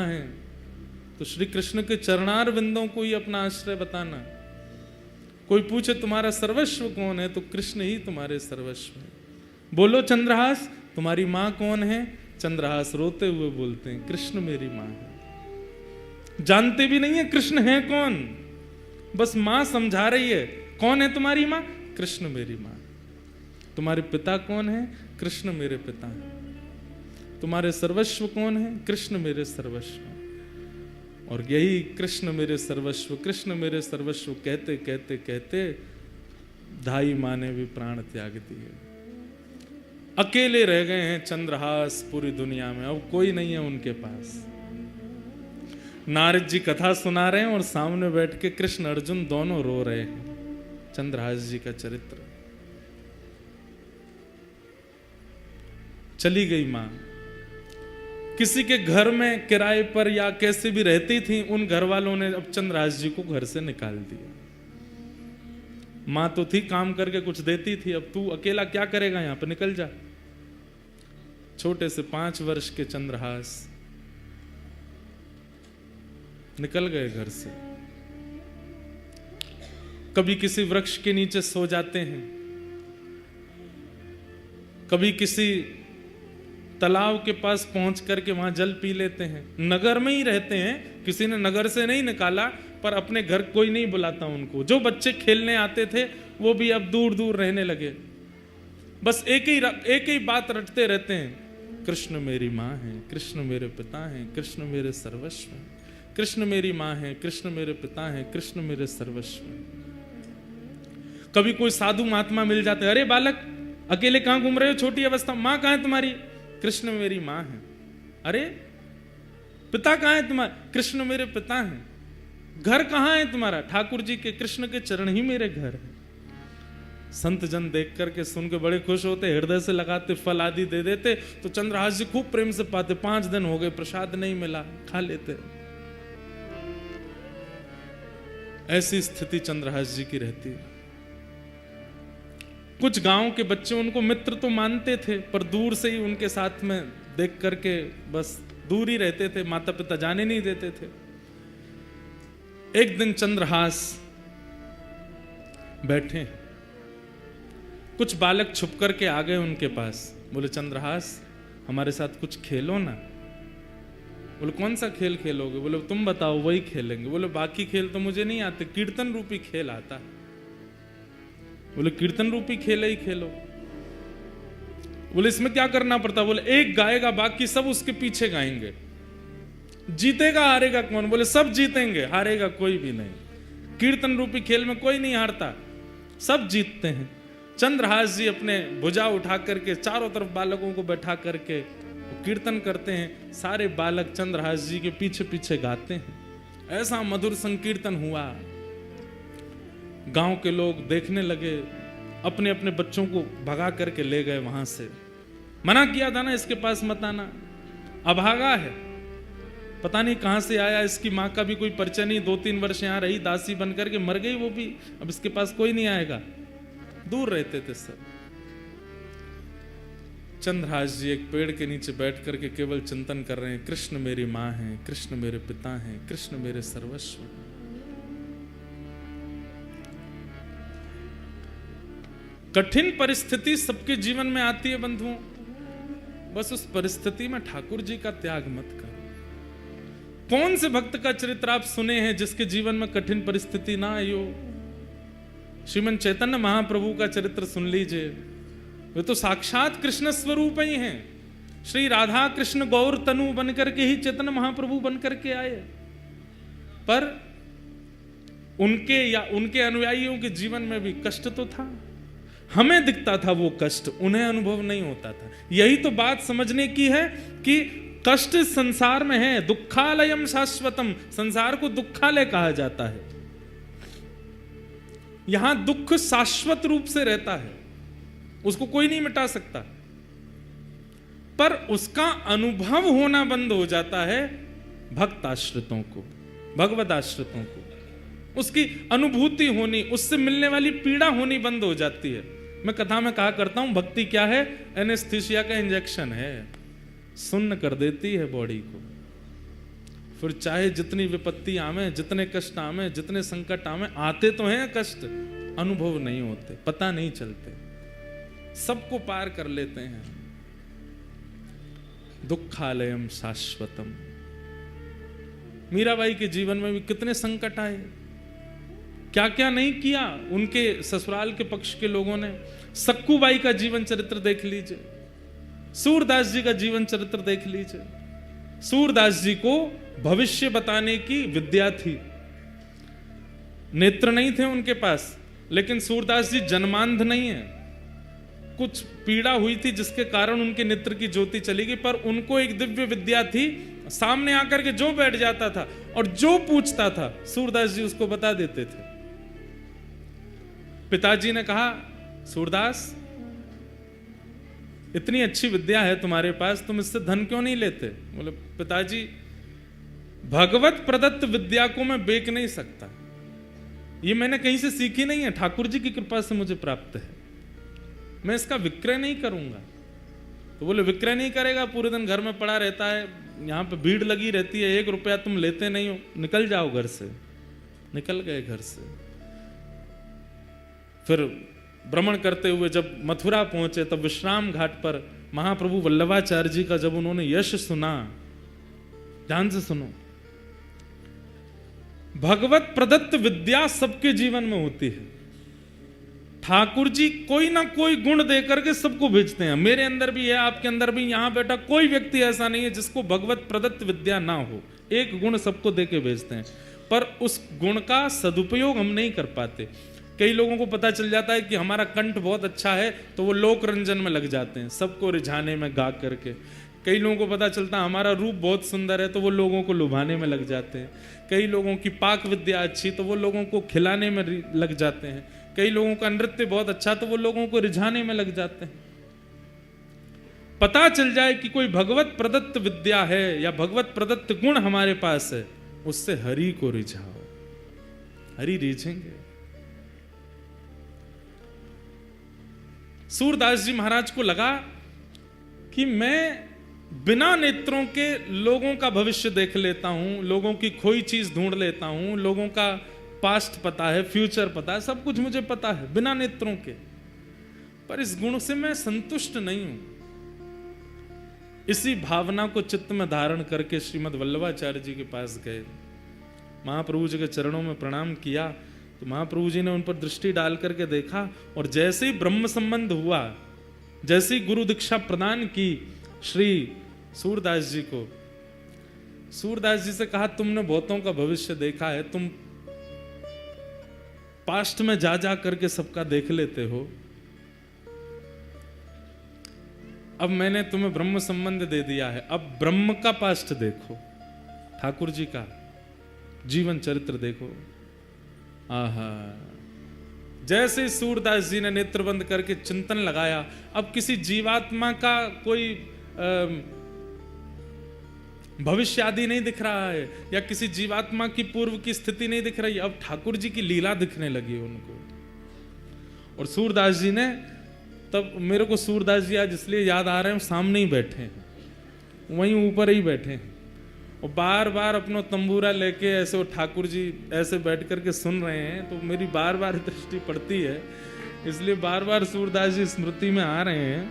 है तो श्री कृष्ण के चरणार बिंदों को ही अपना आश्रय बताना। कोई पूछे तुम्हारा सर्वस्व कौन है तो कृष्ण ही तुम्हारे सर्वस्व है। बोलो चंद्रहास तुम्हारी माँ कौन है? चंद्रहास रोते हुए बोलते हैं कृष्ण मेरी माँ है। जानते भी नहीं है कृष्ण है कौन, बस माँ समझा रही है। कौन है तुम्हारी माँ? कृष्ण मेरी माँ। तुम्हारे पिता कौन है? कृष्ण मेरे पिता है। तुम्हारे सर्वस्व कौन है? कृष्ण मेरे सर्वस्व। और यही कृष्ण मेरे सर्वस्व, कृष्ण मेरे सर्वस्व कहते कहते कहते धाई माँ ने भी प्राण त्याग दिए। अकेले रह गए हैं चंद्रहास पूरी दुनिया में, अब कोई नहीं है उनके पास। नारद जी कथा सुना रहे हैं और सामने बैठ के कृष्ण अर्जुन दोनों रो रहे हैं। चंद्रहास जी का चरित्र। चली गई मां, किसी के घर में किराए पर या कैसे भी रहती थी, उन घर वालों ने अब चंद्रहास जी को घर से निकाल दिया। मां तो थी, काम करके कुछ देती थी, अब तू अकेला क्या करेगा यहां पर, निकल जा। छोटे से 5 वर्ष के चंद्रहास निकल गए घर से। कभी किसी वृक्ष के नीचे सो जाते हैं, कभी किसी तालाब के पास पहुंच करके वहां जल पी लेते हैं। नगर में ही रहते हैं, किसी ने नगर से नहीं निकाला, पर अपने घर कोई नहीं बुलाता उनको। जो बच्चे खेलने आते थे वो भी अब दूर दूर रहने लगे। बस एक ही बात रटते रहते हैं, कृष्ण मेरी माँ है, कृष्ण मेरे पिता हैं, कृष्ण मेरे सर्वस्व हैं। कृष्ण मेरी माँ है, कृष्ण मेरे पिता हैं, कृष्ण मेरे सर्वस्व हैं। कभी कोई साधु महात्मा मिल जाते, अरे बालक अकेले कहां घूम रहे हो, छोटी अवस्था, माँ कहां है तुम्हारी? कृष्ण मेरी माँ है। अरे पिता कहां है तुम्हारा? कृष्ण मेरे पिता हैं। घर कहां है तुम्हारा? ठाकुर जी के, कृष्ण के चरण ही मेरे घर है। संत जन देख करके सुन के बड़े खुश होते, हृदय से लगाते, फल आदि दे देते। तो चंद्रहास जी खूब प्रेम से पाते। 5 दिन हो गए, प्रसाद नहीं मिला, खा लेते। ऐसी स्थिति चंद्रहास जी की रहती है। कुछ गांव के बच्चे उनको मित्र तो मानते थे, पर दूर से ही उनके साथ में देख करके बस दूर ही रहते थे, माता पिता जाने नहीं देते थे। एक दिन चंद्रहास बैठे, कुछ बालक छुप करके आ गए उनके पास। बोले चंद्रहास हमारे साथ कुछ खेलो ना। बोले कौन सा खेल खेलोगे? बोले तुम बताओ, वही खेलेंगे। बोले बाकी खेल तो मुझे नहीं आते, कीर्तन रूपी खेल आता है। बोले कीर्तन रूपी खेल ही खेलो। बोले इसमें क्या करना पड़ता? बोले एक गाएगा, बाकी सब उसके पीछे गाएंगे। जीतेगा हारेगा कौन? बोले सब जीतेंगे, हारेगा कोई भी नहीं। कीर्तन रूपी खेल में कोई नहीं हारता, सब जीतते हैं। चंद्रहास जी अपने भुजा उठा करके चारों तरफ बालकों को बैठा करके कीर्तन करते हैं। सारे बालक चंद्रहास जी के पीछे पीछे गाते हैं। ऐसा मधुर संकीर्तन हुआ, गांव के लोग देखने लगे, अपने अपने बच्चों को भगा करके ले गए वहां से। मना किया था ना इसके पास मत आना, अभागा है, पता नहीं कहां से आया, इसकी माँ का भी कोई परिचय नहीं, 2-3 वर्ष यहां रही, दासी बन करके मर गई वो भी, अब इसके पास कोई नहीं आएगा। दूर रहते थे सब। चंद्रहास जी एक पेड़ के नीचे बैठ करके केवल चिंतन कर रहे हैं, कृष्ण मेरी माँ है, कृष्ण मेरे पिता हैं, कृष्ण मेरे सर्वस्व। कठिन परिस्थिति सबके जीवन में आती है बंधुओं, बस उस परिस्थिति में ठाकुर जी का त्याग मत करो। कौन से भक्त का चरित्र आप सुने हैं जिसके जीवन में कठिन परिस्थिति ना आई हो? श्रीमन चैतन्य महाप्रभु का चरित्र सुन लीजिए, वे तो साक्षात कृष्ण स्वरूप ही हैं। श्री राधा कृष्ण गौर तनु बनकर के ही चैतन्य महाप्रभु बनकर के आए, पर उनके या उनके अनुयायियों के जीवन में भी कष्ट तो था। हमें दिखता था वो कष्ट, उन्हें अनुभव नहीं होता था। यही तो बात समझने की है कि कष्ट संसार में है, दुखालयम शाश्वतम, संसार को दुखालय कहा जाता है। यहां दुख शाश्वत रूप से रहता है, उसको कोई नहीं मिटा सकता, पर उसका अनुभव होना बंद हो जाता है भक्त आश्रितों को, भगवत आश्रितों को। उसकी अनुभूति होनी, उससे मिलने वाली पीड़ा होनी बंद हो जाती है। मैं कथा में कहा करता हूं, भक्ति क्या है? एनेस्थीसिया का इंजेक्शन है, सुन्न कर देती है बॉडी को। फिर चाहे जितनी विपत्ति आवे, जितने कष्ट आवे, जितने संकट आवे, आते तो हैं कष्ट, अनुभव नहीं होते, पता नहीं चलते, सबको पार कर लेते हैं। दुखालयम शाश्वतम। मीराबाई के जीवन में भी कितने संकट आए, क्या क्या नहीं किया उनके ससुराल के पक्ष के लोगों ने। सक्कूबाई का जीवन चरित्र देख लीजिए, सूरदास जी का जीवन चरित्र देख लीजिए। सूरदास जी को भविष्य बताने की विद्या थी, नेत्र नहीं थे उनके पास, लेकिन सूरदास जी जन्मांध नहीं है। कुछ पीड़ा हुई थी जिसके कारण उनके नेत्र की ज्योति चली गई, पर उनको एक दिव्य विद्या थी, सामने आकर के जो बैठ जाता था और जो पूछता था सूरदास जी उसको बता देते थे। पिताजी ने कहा, सूरदास इतनी अच्छी विद्या है तुम्हारे पास, तुम इससे धन क्यों नहीं लेते? बोले, पिताजी भगवत प्रदत्त विद्या को मैं बेच नहीं सकता, ये मैंने कहीं से सीखी नहीं है, ठाकुर जी की कृपा से मुझे प्राप्त है, मैं इसका विक्रय नहीं करूंगा। तो बोले, विक्रय नहीं करेगा? पूरे दिन घर में पड़ा रहता है, यहाँ पे भीड़ लगी रहती है, 1 रुपया तुम लेते नहीं हो, निकल जाओ घर से। निकल गए घर से। फिर भ्रमण करते हुए जब मथुरा पहुंचे, तब विश्राम घाट पर महाप्रभु वल्लभाचार्य जी का जब उन्होंने यश सुना, ध्यान से सुनो, भगवत प्रदत्त विद्या सबके जीवन में होती है। ठाकुर जी कोई ना कोई गुण देकर के सबको भेजते हैं, मेरे अंदर भी है, आपके अंदर भी, यहां बैठा कोई व्यक्ति ऐसा नहीं है जिसको भगवत प्रदत्त विद्या ना हो, एक गुण सबको देके भेजते हैं, पर उस गुण का सदुपयोग हम नहीं कर पाते। कई लोगों को पता चल जाता है कि हमारा कंठ बहुत अच्छा है, तो वो लोक रंजन में लग जाते हैं, सबको रिझाने में गा करके। कई लोगों को पता चलता है हमारा रूप बहुत सुंदर है, तो वो लोगों को लुभाने में लग जाते हैं। कई लोगों की पाक विद्या अच्छी, तो वो लोगों को खिलाने में लग जाते हैं। कई लोगों का नृत्य बहुत अच्छा, तो वो लोगों को रिझाने में लग जाते हैं। पता चल जाए कि कोई भगवत प्रदत्त विद्या है या भगवत प्रदत्त गुण हमारे पास है, उससे हरि को रिझाओ, हरि रिझेंगे। सूरदास जी महाराज को लगा कि मैं बिना नेत्रों के लोगों का भविष्य देख लेता हूं, लोगों की खोई चीज ढूंढ लेता हूं, लोगों का पास्ट पता है, फ्यूचर पता है, सब कुछ मुझे पता है बिना नेत्रों के, पर इस गुण से मैं संतुष्ट नहीं हूं। इसी भावना को चित्त में धारण करके श्रीमद् वल्लभाचार्य जी के पास गए, महाप्रभु जी के चरणों में प्रणाम किया, तो महाप्रभु जी ने उन पर दृष्टि डाल करके देखा, और जैसे ही ब्रह्म संबंध हुआ, जैसे ही गुरु दीक्षा प्रदान की श्री सूरदास जी को, सूरदास जी से कहा, तुमने बहुतों का भविष्य देखा है, तुम पास्ट में जा जा करके सबका देख लेते हो, अब मैंने तुम्हें ब्रह्म संबंध दे दिया है, अब ब्रह्म का पास्ट देखो, ठाकुर जी का जीवन चरित्र देखो। आहा, जैसे सूरदास जी ने नेत्र बंद करके चिंतन लगाया, अब किसी जीवात्मा का कोई भविष्य आदि नहीं दिख रहा है, या किसी जीवात्मा की पूर्व की स्थिति नहीं दिख रही, अब ठाकुर जी की लीला दिखने लगी उनको। और सूरदास जी ने, तब मेरे को सूरदास जी आज इसलिए याद आ रहे हैं, सामने ही बैठे हैं, वहीं ऊपर ही बैठे हैं, और बार बार अपना तंबूरा लेके ऐसे वो ठाकुर जी ऐसे बैठ करके सुन रहे हैं, तो मेरी बार बार दृष्टि पड़ती है, इसलिए बार बार सूरदास जी स्मृति में आ रहे हैं,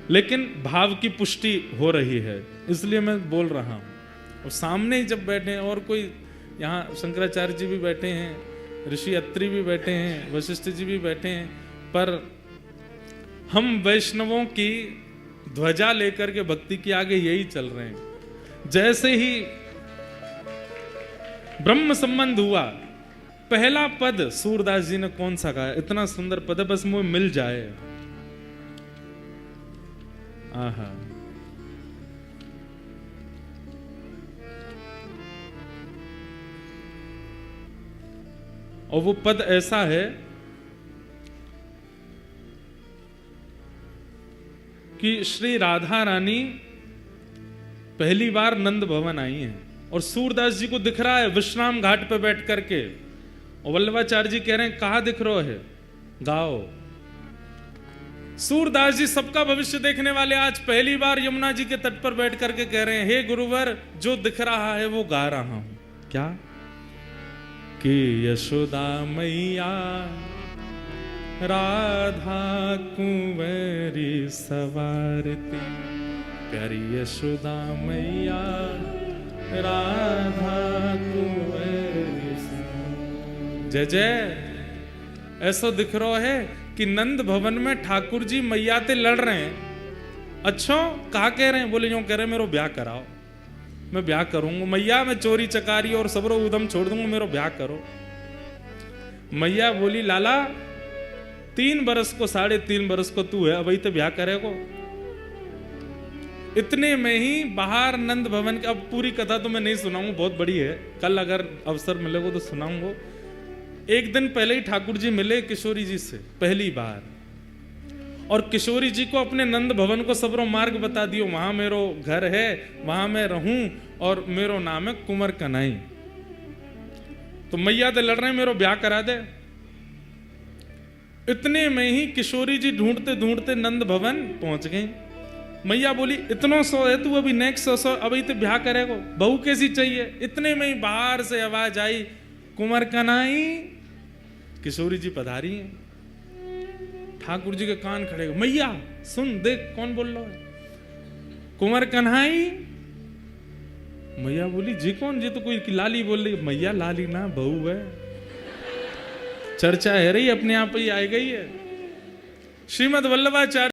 लेकिन भाव की पुष्टि हो रही है, इसलिए मैं बोल रहा हूं। और सामने ही जब बैठे हैं, और कोई यहाँ शंकराचार्य जी भी बैठे हैं, ऋषि अत्रि भी बैठे हैं, वशिष्ठ जी भी बैठे हैं, पर हम वैष्णवों की ध्वजा लेकर के भक्ति के आगे यही चल रहे हैं। जैसे ही ब्रह्म संबंध हुआ, पहला पद सूरदास जी ने कौन सा कहा? इतना सुंदर पद है, बस मुझे मिल जाए। आहा, और वो पद ऐसा है कि श्री राधा रानी पहली बार नंद भवन आई हैं, और सूरदास जी को दिख रहा है विश्राम घाट पे बैठ करके, और वल्लभाचार्य जी कह रहे हैं, कहाँ दिख रहे है, गाओ। सूरदास जी सबका भविष्य देखने वाले आज पहली बार यमुना जी के तट पर बैठ करके कह रहे हैं, हे गुरुवर, जो दिख रहा है वो गा रहा हूं। क्या? कि यशोदा मैया राधा कुंवरी सवारती, प्यारी यशोदा मैया राधा कुंवरी सवारती। जय जय। ऐसा दिख रहा है कि नंद भवन में ठाकुर जी मैया ते लड़ रहे हैं। अच्छा, कहा कह रहे हैं? बोले यूं कह रहे, मेरो ब्याह कराओ, मैं ब्याह करूंगा मैया, मैं चोरी चकारी और सबरो उदम छोड़ दूंगा, मेरो ब्याह करो। मैया बोली, लाला 3 बरस को 3.5 बरस को तू है, अभी तो ब्याह करेगो। इतने में ही बाहर नंद भवन की, अब पूरी कथा तो मैं नहीं सुनाऊंगा, बहुत बड़ी है, कल अगर अवसर मिलेगा तो सुनाऊंगा। एक दिन पहले ही ठाकुर जी मिले किशोरी जी से पहली बार, और किशोरी जी को अपने नंद भवन को सबरो मार्ग बता दियो, वहां मेरो घर है, वहां मैं रहूं, और मेरो नाम है कुंवर कन्हई। तो मैया तो लड़ रहे हैं, मेरो ब्याह करा दे। इतने में ही किशोरी जी ढूंढते ढूंढते नंद भवन पहुंच गई। मैया बोली, इतनो सो है तू, अभी नेक्स्ट सो, अभी तो ब्याह करेगो, बहू कैसी चाहिए? इतने में ही बाहर से आवाज आई, कुंवर कन्हई। किशोरी जी पधारी हैं। ठाकुर जी के कान खड़े, मैया सुन, देख कौन बोल रहा है, कुंवर कन्हई। मैया बोली, जी कौन? जी तो कोई लाली बोल रही। मैया लाली ना, बहू है, चर्चा है रही, अपने आप ही आ गई है। श्रीमद वल्लभाचार्य